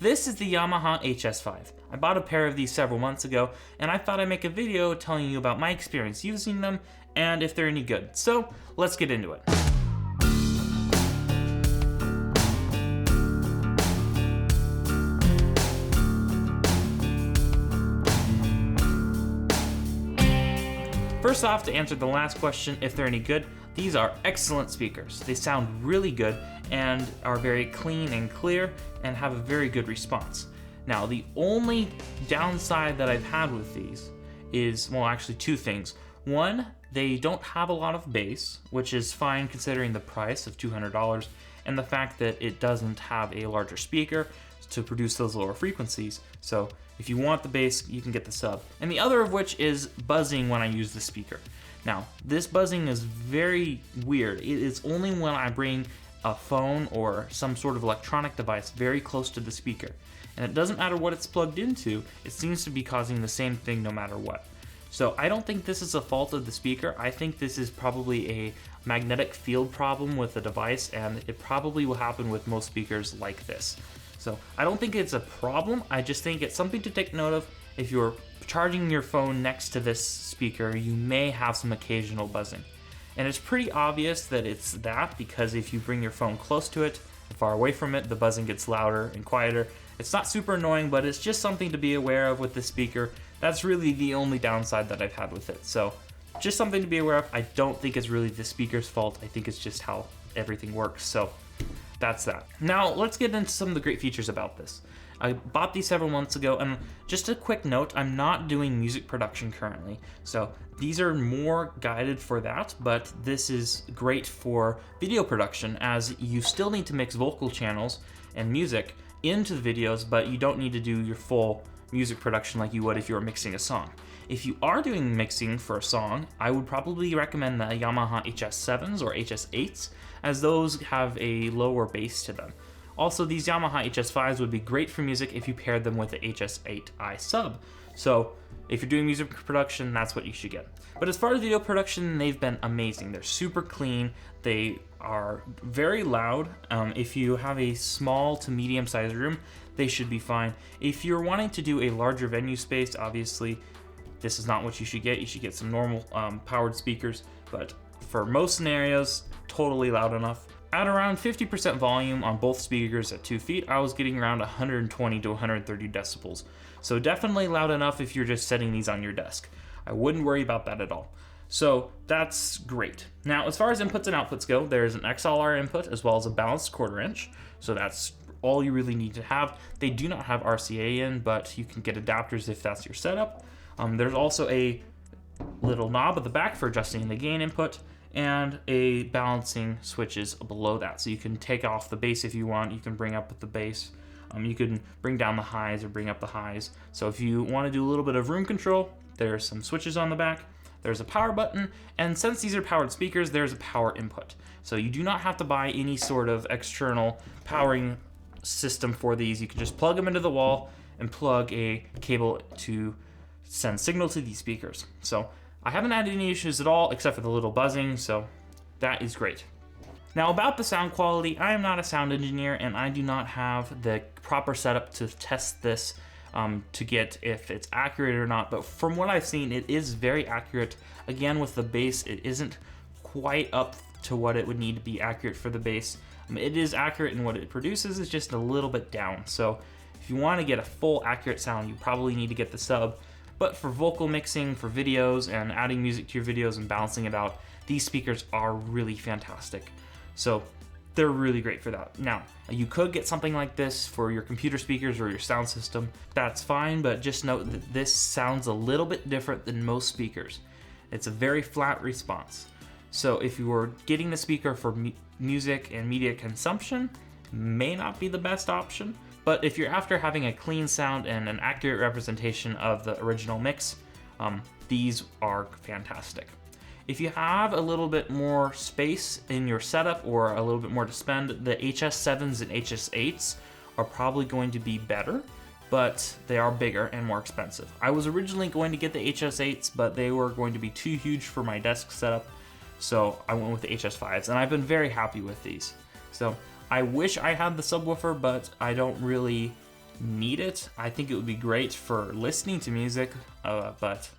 This is the Yamaha HS5. I bought a pair of these several months ago, and I thought I'd make a video telling you about my experience using them and if they're any good. So let's get into it. First off, to answer the last question, if they're any good, these are excellent speakers. They sound really good and are very clean and clear and have a very good response. Now, the only downside that I've had with these is, well, actually two things. One, they don't have a lot of bass, which is fine considering the price of $200 and the fact that it doesn't have a larger speaker to produce those lower frequencies. So if you want the bass, you can get the sub. And the other of which is buzzing when I use the speaker. Now, this buzzing is very weird. It is only when I bring a phone or some sort of electronic device very close to the speaker. And it doesn't matter what it's plugged into, it seems to be causing the same thing no matter what. So I don't think this is a fault of the speaker. I think this is probably a magnetic field problem with the device, and it probably will happen with most speakers like this. So I don't think it's a problem, I just think it's something to take note of. If you're charging your phone next to this speaker, you may have some occasional buzzing. And it's pretty obvious that it's that, because if you bring your phone close to it, far away from it, the buzzing gets louder and quieter. It's not super annoying, but it's just something to be aware of with the speaker. That's really the only downside that I've had with it. So just something to be aware of. I don't think it's really the speaker's fault. I think it's just how everything works. So that's that. Now let's get into some of the great features about this. I bought these several months ago, and just a quick note, I'm not doing music production currently. So these are more guided for that, but this is great for video production, as you still need to mix vocal channels and music into the videos, but you don't need to do your full music production like you would if you were mixing a song. If you are doing mixing for a song, I would probably recommend the Yamaha HS7s or HS8s, as those have a lower bass to them. Also, these Yamaha HS5s would be great for music if you paired them with the HS8i sub. So if you're doing music production, that's what you should get. But as far as video production, they've been amazing. They're super clean. They are very loud. If you have a small to medium sized room, they should be fine. If you're wanting to do a larger venue space, obviously this is not what you should get. You should get some normal powered speakers, but for most scenarios, totally loud enough. At around 50% volume on both speakers at 2 feet, I was getting around 120 to 130 decibels. So definitely loud enough if you're just setting these on your desk. I wouldn't worry about that at all. So that's great. Now, as far as inputs and outputs go, there's an XLR input as well as a balanced 1/4 inch. So that's all you really need to have. They do not have RCA in, but you can get adapters if that's your setup. There's also a little knob at the back for adjusting the gain input, and a balancing switches below that. So you can take off the bass if you want, you can bring up the bass, you can bring down the highs or bring up the highs. So if you want to do a little bit of room control, there's some switches on the back, there's a power button, and since these are powered speakers, there's a power input. So you do not have to buy any sort of external powering system for these. You can just plug them into the wall and plug a cable to send signal to these speakers. So I haven't had any issues at all except for the little buzzing, so that is great. Now about the sound quality, I am not a sound engineer and I do not have the proper setup to test this to get if it's accurate or not, but from what I've seen, it is very accurate. Again, with the bass, it isn't quite up to what it would need to be accurate for the bass. It is accurate in what it produces, it's just a little bit down. So if you want to get a full accurate sound, you probably need to get the sub. But for vocal mixing, for videos, and adding music to your videos and balancing it out, these speakers are really fantastic. So they're really great for that. Now, you could get something like this for your computer speakers or your sound system. That's fine, but just note that this sounds a little bit different than most speakers. It's a very flat response. So if you were getting the speaker for music and media consumption, may not be the best option. But if you're after having a clean sound and an accurate representation of the original mix, these are fantastic. If you have a little bit more space in your setup or a little bit more to spend, the HS7s and HS8s are probably going to be better, but they are bigger and more expensive. I was originally going to get the HS8s, but they were going to be too huge for my desk setup, so I went with the HS5s, and I've been very happy with these. So I wish I had the subwoofer, but I don't really need it. I think it would be great for listening to music, but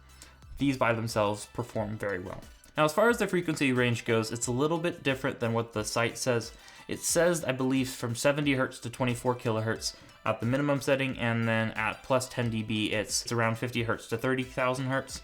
these by themselves perform very well. Now, as far as the frequency range goes, it's a little bit different than what the site says. It says, I believe, from 70 hertz to 24 kilohertz at the minimum setting, and then at plus 10 dB, it's around 50 hertz to 30,000 hertz.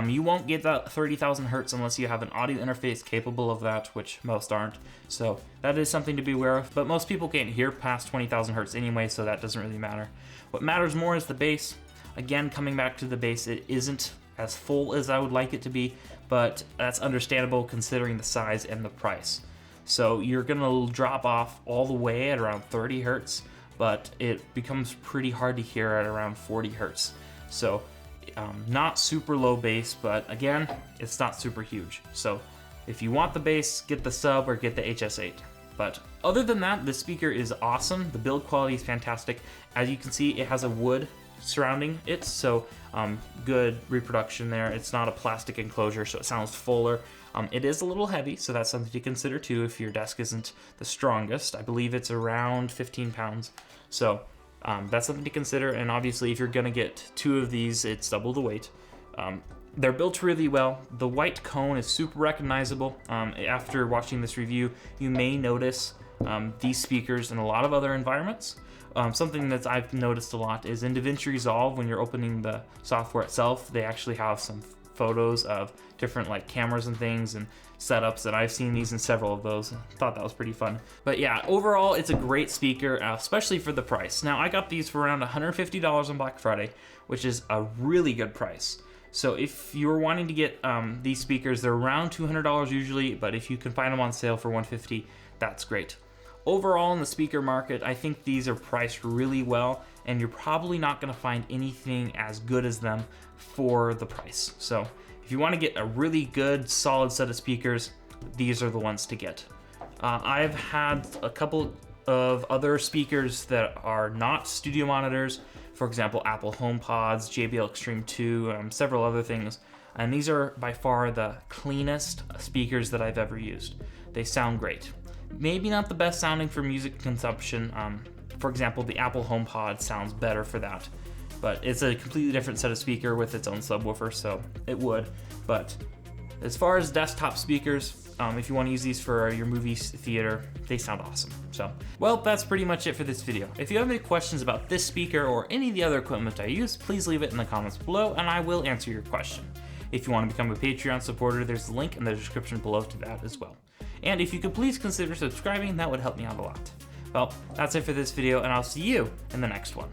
You won't get that 30,000 hertz unless you have an audio interface capable of that, which most aren't. So that is something to be aware of, but most people can't hear past 20,000 hertz anyway, so that doesn't really matter. What matters more is the bass. Again, coming back to the bass, it isn't as full as I would like it to be, but that's understandable considering the size and the price. So you're gonna drop off all the way at around 30 hertz, but it becomes pretty hard to hear at around 40 hertz. So not super low bass, but again, it's not super huge. So if you want the bass, get the sub or get the HS8. But other than that, the speaker is awesome. The build quality is fantastic. As you can see, it has a wood surrounding it, so good reproduction there. It's not a plastic enclosure, so it sounds fuller. It is a little heavy, so that's something to consider too if your desk isn't the strongest. I believe it's around 15 pounds. So that's something to consider, and obviously if you're gonna get 2 of these, it's double the weight. They're built really well. The white cone is super recognizable. After watching this review, you may notice these speakers in a lot of other environments. Something that I've noticed a lot is in DaVinci Resolve, when you're opening the software itself, they actually have some photos of different like cameras and things and setups, and I've seen these in several of those. Thought that was pretty fun. But yeah, overall it's a great speaker, especially for the price. Now I got these for around $150 on Black Friday, which is a really good price. So if you're wanting to get these speakers, they're around $200 usually, but if you can find them on sale for $150, that's great. Overall in the speaker market, I think these are priced really well, and you're probably not gonna find anything as good as them for the price. So if you wanna get a really good, solid set of speakers, these are the ones to get. I've had a couple of other speakers that are not studio monitors, for example, Apple HomePods, JBL Extreme 2, several other things, and these are by far the cleanest speakers that I've ever used. They sound great. Maybe not the best sounding for music consumption. For example, the Apple HomePod sounds better for that, but it's a completely different set of speaker with its own subwoofer, so it would. But as far as desktop speakers, if you want to use these for your movie theater, they sound awesome. So, well, that's pretty much it for this video. If you have any questions about this speaker or any of the other equipment I use, please leave it in the comments below and I will answer your question. If you want to become a Patreon supporter, there's a link in the description below to that as well. And if you could please consider subscribing, that would help me out a lot. Well, that's it for this video, and I'll see you in the next one.